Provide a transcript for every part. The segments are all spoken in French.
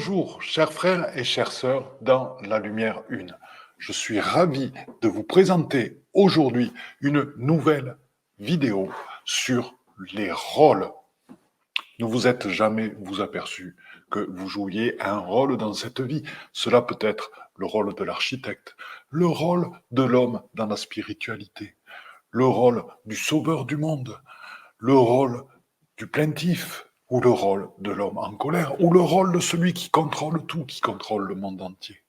Bonjour, chers frères et chères sœurs dans la lumière une. Je suis ravi de vous présenter aujourd'hui une nouvelle vidéo sur les rôles. Ne vous êtes jamais vous aperçu que vous jouiez un rôle dans cette vie. Cela peut être le rôle de l'architecte, le rôle de l'homme dans la spiritualité, le rôle du sauveur du monde, le rôle du plaintif, ou le rôle de l'homme en colère, ou le rôle de celui qui contrôle tout, qui contrôle le monde entier.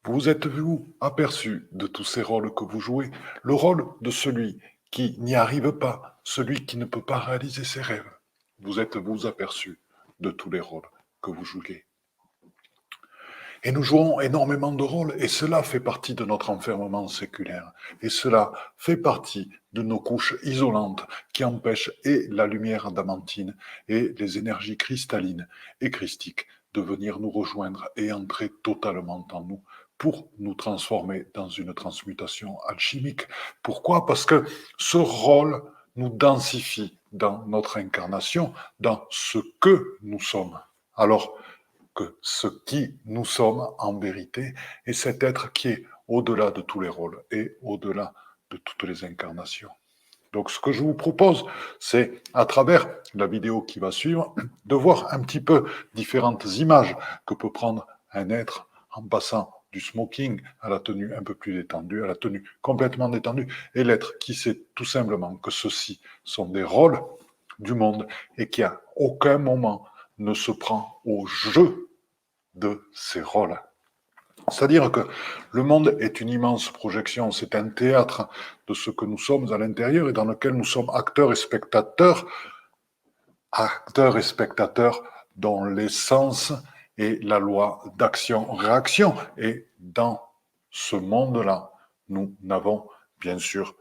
Vous êtes-vous aperçu de tous ces rôles que vous jouez? Le rôle de celui qui n'y arrive pas, celui qui ne peut pas réaliser ses rêves. Vous êtes-vous aperçu de tous les rôles que vous jouez? Et nous jouons énormément de rôles, et cela fait partie de notre enfermement séculaire. Et cela fait partie de nos couches isolantes qui empêchent et la lumière adamantine et les énergies cristallines et christiques de venir nous rejoindre et entrer totalement en nous pour nous transformer dans une transmutation alchimique. Pourquoi? Parce que ce rôle nous densifie dans notre incarnation, dans ce que nous sommes. Alors, que ce qui nous sommes en vérité est cet être qui est au-delà de tous les rôles et au-delà de toutes les incarnations. Donc ce que je vous propose, c'est à travers la vidéo qui va suivre, de voir un petit peu différentes images que peut prendre un être en passant du smoking à la tenue un peu plus détendue, à la tenue complètement détendue, et l'être qui sait tout simplement que ceux-ci sont des rôles du monde et qui à aucun moment ne se prend au jeu de ces rôles. C'est-à-dire que le monde est une immense projection, c'est un théâtre de ce que nous sommes à l'intérieur et dans lequel nous sommes acteurs et spectateurs dont l'essence est la loi d'action-réaction. Et dans ce monde-là, nous n'avons bien sûr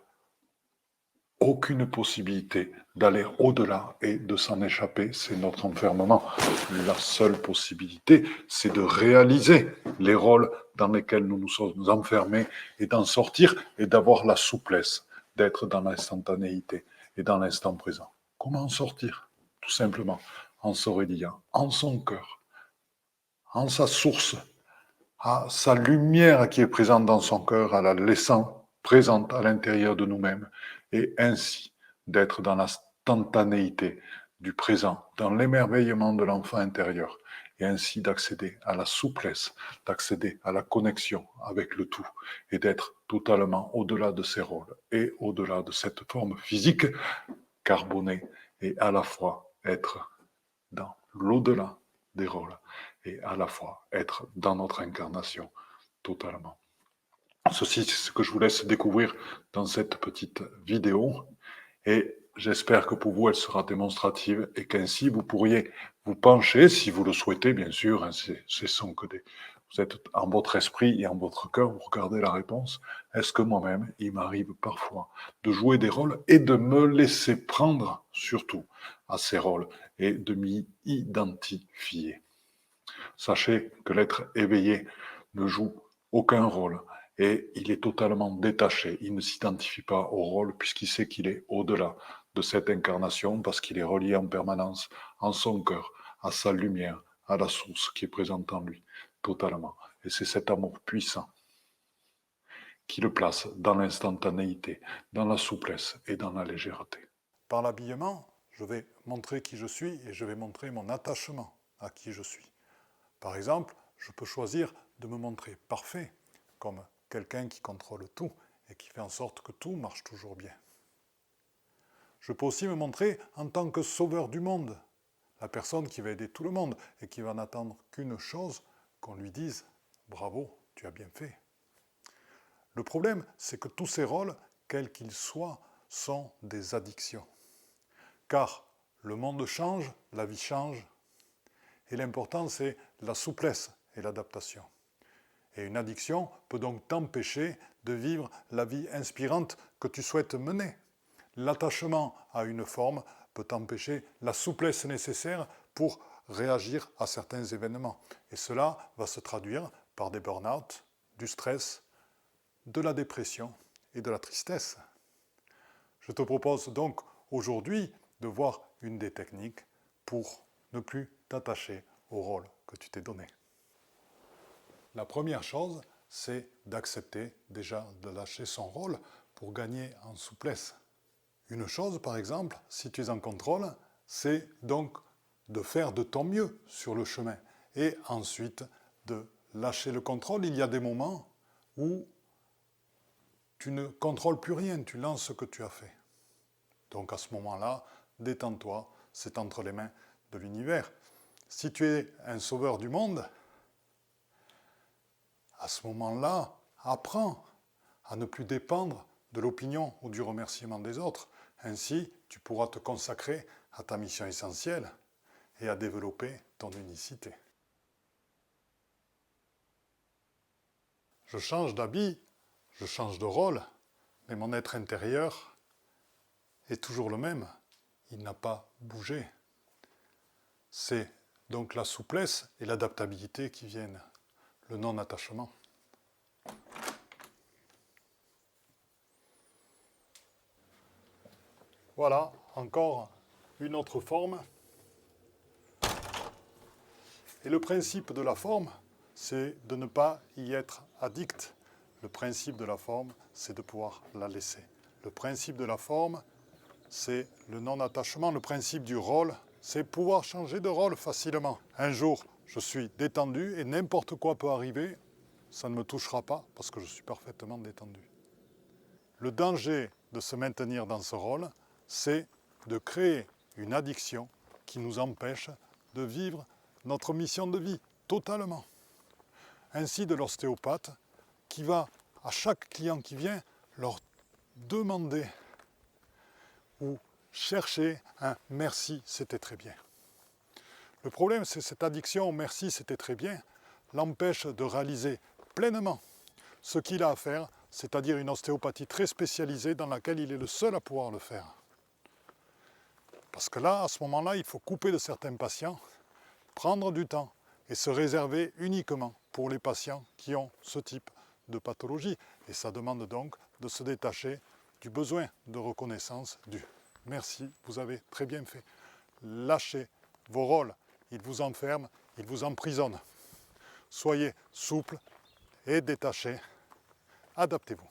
aucune possibilité d'aller au-delà et de s'en échapper. C'est notre enfermement. La seule possibilité, c'est de réaliser les rôles dans lesquels nous nous sommes enfermés et d'en sortir et d'avoir la souplesse d'être dans l'instantanéité et dans l'instant présent. Comment en sortir? Tout simplement en se reliant en son cœur, en sa source, à sa lumière qui est présente dans son cœur, à la laissant présente à l'intérieur de nous-mêmes, et ainsi d'être dans l'instantanéité du présent, dans l'émerveillement de l'enfant intérieur, et ainsi d'accéder à la souplesse, d'accéder à la connexion avec le tout, et d'être totalement au-delà de ces rôles, et au-delà de cette forme physique carbonée, et à la fois être dans l'au-delà des rôles et à la fois être dans notre incarnation totalement. Ceci, c'est ce que je vous laisse découvrir dans cette petite vidéo et j'espère que pour vous, elle sera démonstrative et qu'ainsi vous pourriez vous pencher, si vous le souhaitez, bien sûr, hein, ce sont que des... Vous êtes en votre esprit et en votre cœur, vous regardez la réponse. Est-ce que moi-même, il m'arrive parfois de jouer des rôles et de me laisser prendre, surtout, à ces rôles et de m'y identifier? Sachez que l'être éveillé ne joue aucun rôle et il est totalement détaché. Il ne s'identifie pas au rôle puisqu'il sait qu'il est au-delà de cette incarnation parce qu'il est relié en permanence en son cœur, à sa lumière, à la source qui est présente en lui, totalement. Et c'est cet amour puissant qui le place dans l'instantanéité, dans la souplesse et dans la légèreté. Par l'habillement, je vais montrer qui je suis et je vais montrer mon attachement à qui je suis. Par exemple, je peux choisir de me montrer parfait, comme quelqu'un qui contrôle tout et qui fait en sorte que tout marche toujours bien. Je peux aussi me montrer en tant que sauveur du monde, la personne qui va aider tout le monde et qui va n'attendre qu'une chose, qu'on lui dise « Bravo, tu as bien fait ». Le problème, c'est que tous ces rôles, quels qu'ils soient, sont des addictions. Car le monde change, la vie change, et l'important, c'est la souplesse et l'adaptation. Et une addiction peut donc t'empêcher de vivre la vie inspirante que tu souhaites mener. L'attachement à une forme peut t'empêcher la souplesse nécessaire pour réagir à certains événements. Et cela va se traduire par des burn-out, du stress, de la dépression et de la tristesse. Je te propose donc aujourd'hui de voir une des techniques pour ne plus t'attacher au rôle que que tu t'es donné. La première chose, c'est d'accepter déjà de lâcher son rôle pour gagner en souplesse. Une chose, par exemple, si tu es en contrôle, c'est donc de faire de ton mieux sur le chemin et ensuite de lâcher le contrôle. Il y a des moments où tu ne contrôles plus rien, tu lances ce que tu as fait. Donc à ce moment-là, détends-toi, c'est entre les mains de l'univers. Si tu es un sauveur du monde, à ce moment-là, apprends à ne plus dépendre de l'opinion ou du remerciement des autres. Ainsi, tu pourras te consacrer à ta mission essentielle et à développer ton unicité. Je change d'habit, je change de rôle, mais mon être intérieur est toujours le même. Il n'a pas bougé. C'est donc la souplesse et l'adaptabilité qui viennent, le non-attachement. Voilà, encore une autre forme. Et le principe de la forme, c'est de ne pas y être addict. Le principe de la forme, c'est de pouvoir la laisser. Le principe de la forme, c'est le non-attachement. Le principe du rôle, c'est pouvoir changer de rôle facilement. Un jour, je suis détendu et n'importe quoi peut arriver, ça ne me touchera pas parce que je suis parfaitement détendu. Le danger de se maintenir dans ce rôle, c'est de créer une addiction qui nous empêche de vivre notre mission de vie totalement. Ainsi de l'ostéopathe qui va à chaque client qui vient leur demander ou chercher un merci, c'était très bien. Le problème, c'est cette addiction au merci, c'était très bien, l'empêche de réaliser pleinement ce qu'il a à faire, c'est-à-dire une ostéopathie très spécialisée dans laquelle il est le seul à pouvoir le faire. Parce que là, à ce moment-là, il faut couper de certains patients, prendre du temps et se réserver uniquement pour les patients qui ont ce type de pathologie. Et ça demande donc de se détacher du besoin de reconnaissance du « merci, vous avez très bien fait ». Lâchez vos rôles, ils vous enferment, ils vous emprisonnent. Soyez souple et détaché, adaptez-vous.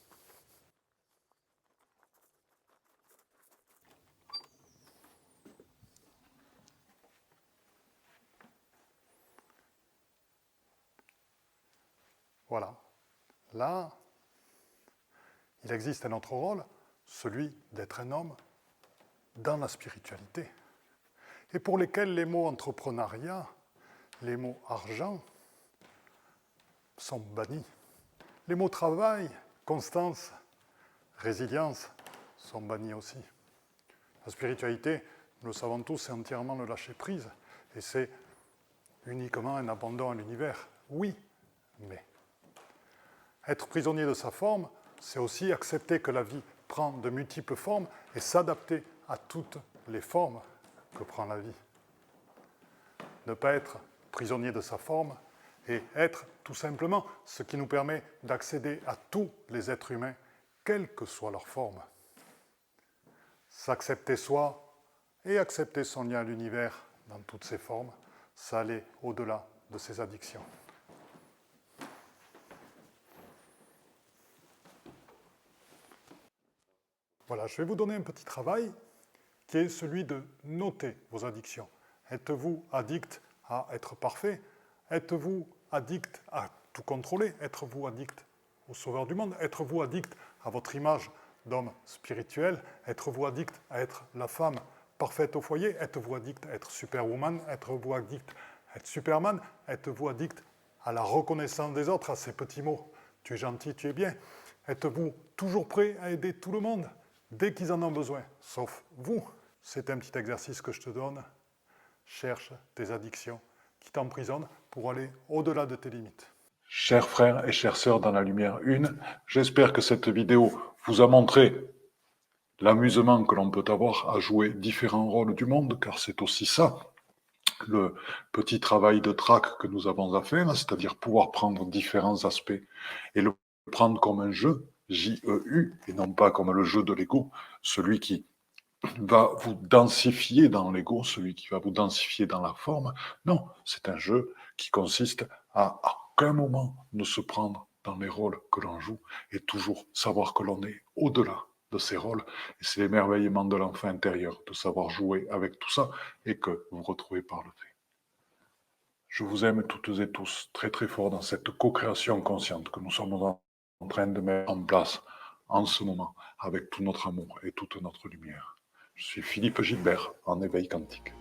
Voilà. Là, il existe un autre rôle, celui d'être un homme dans la spiritualité, et pour lesquels les mots entrepreneuriat, les mots argent sont bannis. Les mots travail, constance, résilience sont bannis aussi. La spiritualité, nous le savons tous, c'est entièrement le lâcher-prise, et c'est uniquement un abandon à l'univers. Oui, mais être prisonnier de sa forme, c'est aussi accepter que la vie prend de multiples formes et s'adapter à toutes les formes que prend la vie. Ne pas être prisonnier de sa forme et être tout simplement ce qui nous permet d'accéder à tous les êtres humains, quelle que soit leur forme. S'accepter soi et accepter son lien à l'univers dans toutes ses formes, ça allait au-delà de ses addictions. Voilà, je vais vous donner un petit travail qui est celui de noter vos addictions. Êtes-vous addict à être parfait? Êtes-vous addict à tout contrôler? Êtes-vous addict au sauveur du monde? Êtes-vous addict à votre image d'homme spirituel? Êtes-vous addict à être la femme parfaite au foyer? Êtes-vous addict à être superwoman? Êtes-vous addict à être superman? Êtes-vous addict à la reconnaissance des autres, à ces petits mots? Tu es gentil, tu es bien. Êtes-vous toujours prêt à aider tout le monde dès qu'ils en ont besoin, sauf vous? C'est un petit exercice que je te donne. Cherche tes addictions qui t'emprisonnent pour aller au-delà de tes limites. Chers frères et chères sœurs dans la lumière une, j'espère que cette vidéo vous a montré l'amusement que l'on peut avoir à jouer différents rôles du monde, car c'est aussi ça, le petit travail de traque que nous avons à faire, c'est-à-dire pouvoir prendre différents aspects et le prendre comme un jeu, J-E-U, et non pas comme le jeu de l'ego, celui qui va vous densifier dans l'ego, celui qui va vous densifier dans la forme. Non, c'est un jeu qui consiste à aucun moment ne se prendre dans les rôles que l'on joue et toujours savoir que l'on est au-delà de ces rôles. Et c'est l'émerveillement de l'enfant intérieur de savoir jouer avec tout ça et que vous retrouvez par le fait. Je vous aime toutes et tous très très fort dans cette co-création consciente que nous sommes en train de mettre en place en ce moment avec tout notre amour et toute notre lumière. Je suis Philippe Gilbert en éveil quantique.